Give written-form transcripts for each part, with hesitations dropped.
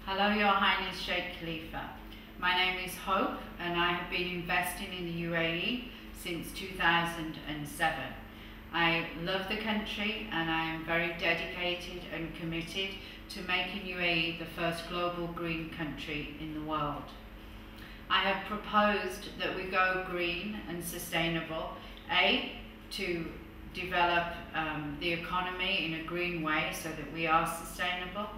Hello, Your Highness Sheikh Khalifa. My name is Hope and I have been investing in the UAE since 2007. I love the country and I am very dedicated and committed to making UAE the first global green country in the world. I have proposed that we go green and sustainable, to develop the economy in a green way so that we are sustainable.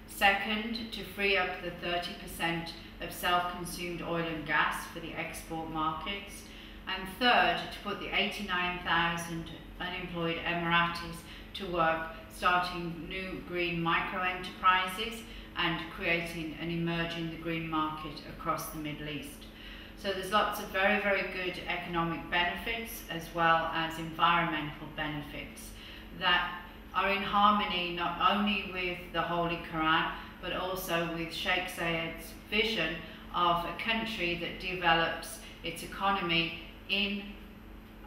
Second, to free up the 30% of self-consumed oil and gas for the export markets. And third, to put the 89,000 unemployed Emiratis to work, starting new green micro-enterprises and creating and emerging the green market across the Middle East. So there's lots of very, very good economic benefits as well as environmental benefits that are in harmony not only with the Holy Quran but also with Sheikh Zayed's vision of a country that develops its economy in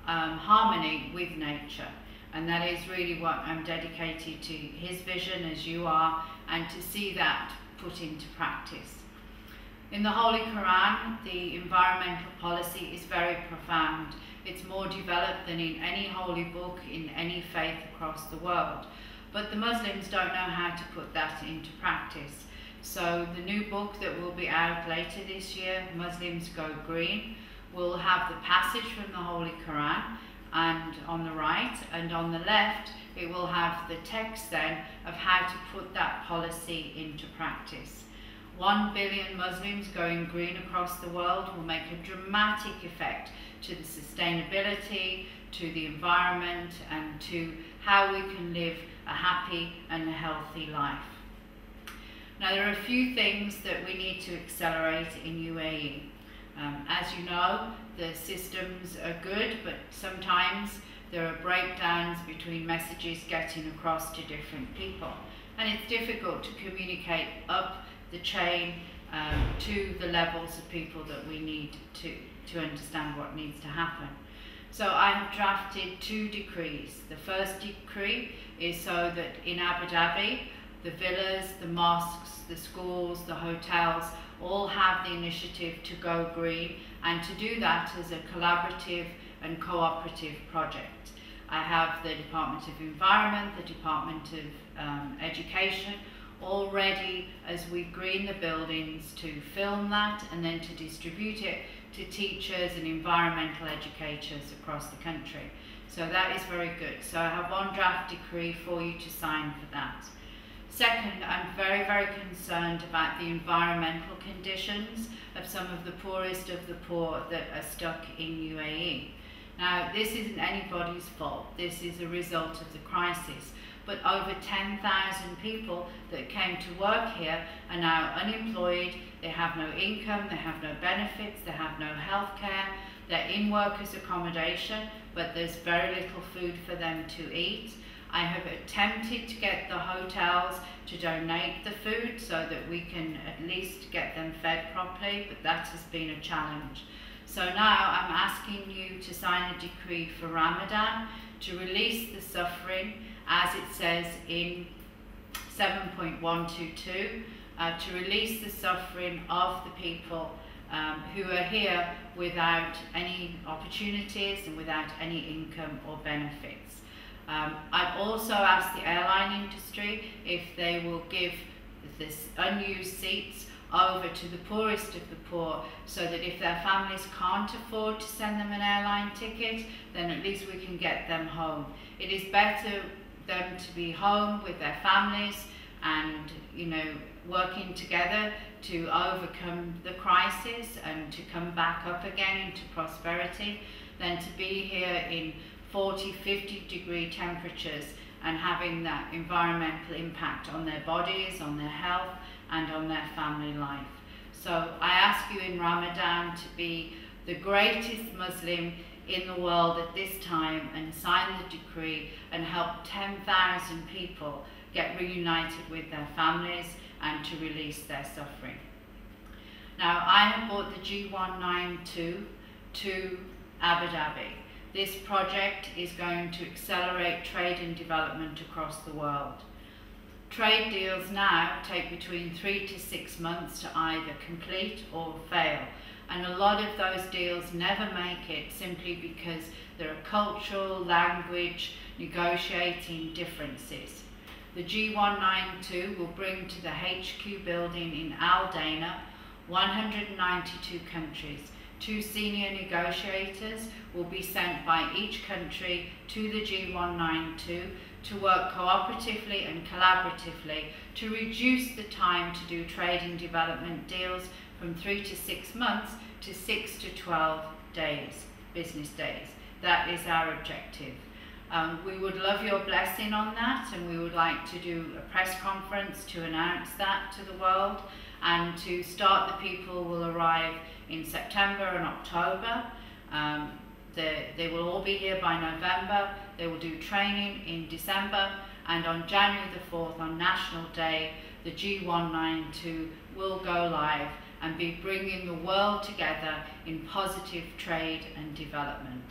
harmony with nature. And that is really what I'm dedicated to, his vision as you are, and to see that put into practice. In the Holy Quran, the environmental policy is very profound. It's more developed than in any holy book in any faith across the world. But the Muslims don't know how to put that into practice. So the new book that will be out later this year, Muslims Go Green, will have the passage from the Holy Quran and on the right, and on the left it will have the text then of how to put that policy into practice. 1 billion Muslims going green across the world will make a dramatic effect to the sustainability, to the environment, and to how we can live a happy and a healthy life. Now, there are a few things that we need to accelerate in UAE. As you know, the systems are good, but sometimes there are breakdowns between messages getting across to different people. And it's difficult to communicate up the chain to the levels of people that we need to understand what needs to happen. So I have drafted 2 decrees. The first decree is so that in Abu Dhabi, the villas, the mosques, the schools, the hotels all have the initiative to go green, and to do that as a collaborative and cooperative project. I have the Department of Environment, the Department of Education, all ready as we green the buildings to film that and then to distribute it to teachers and environmental educators across the country. So that is very good. So I have 1 draft decree for you to sign for that. Second, I'm very, very concerned about the environmental conditions of some of the poorest of the poor that are stuck in UAE. Now, this isn't anybody's fault. This is a result of the crisis. But over 10,000 people that came to work here are now unemployed. They have no income, they have no benefits, they have no health care. They're in workers' accommodation, but there's very little food for them to eat. I have attempted to get the hotels to donate the food so that we can at least get them fed properly, but that has been a challenge. So now I'm asking you to sign a decree for Ramadan to release the suffering, as it says in 7.122, to release the suffering of the people who are here without any opportunities and without any income or benefits. I've also asked the airline industry if they will give this unused seats over to the poorest of the poor, so that if their families can't afford to send them an airline ticket, then at least we can get them home. It is better them to be home with their families and, working together to overcome the crisis and to come back up again into prosperity than to be here in 40, 50 degree temperatures and having that environmental impact on their bodies, on their health, and on their family life. So I ask you in Ramadan to be the greatest Muslim in the world at this time and sign the decree and help 10,000 people get reunited with their families and to release their suffering. Now, I have brought the G192 to Abu Dhabi. This project is going to accelerate trade and development across the world. Trade deals now take between 3 to 6 months to either complete or fail, and a lot of those deals never make it simply because there are cultural, language, negotiating differences. The G192 will bring to the HQ building in Al Dana 192 countries. 2 senior negotiators will be sent by each country to the G192 to work cooperatively and collaboratively to reduce the time to do trade and development deals from 3 to 6 months to 6 to 12 days, business days. That is our objective. We would love your blessing on that, and we would like to do a press conference to announce that to the world, and to start. The people will arrive in September and October. They will all be here by November. They will do training in December, and on January the 4th, on National Day, the G192 will go live and be bringing the world together in positive trade and development.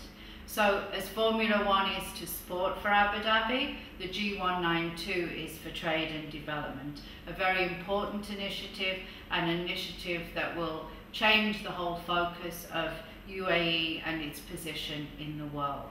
So as Formula One is to sport for Abu Dhabi, the G192 is for trade and development. A very important initiative, an initiative that will change the whole focus of UAE and its position in the world.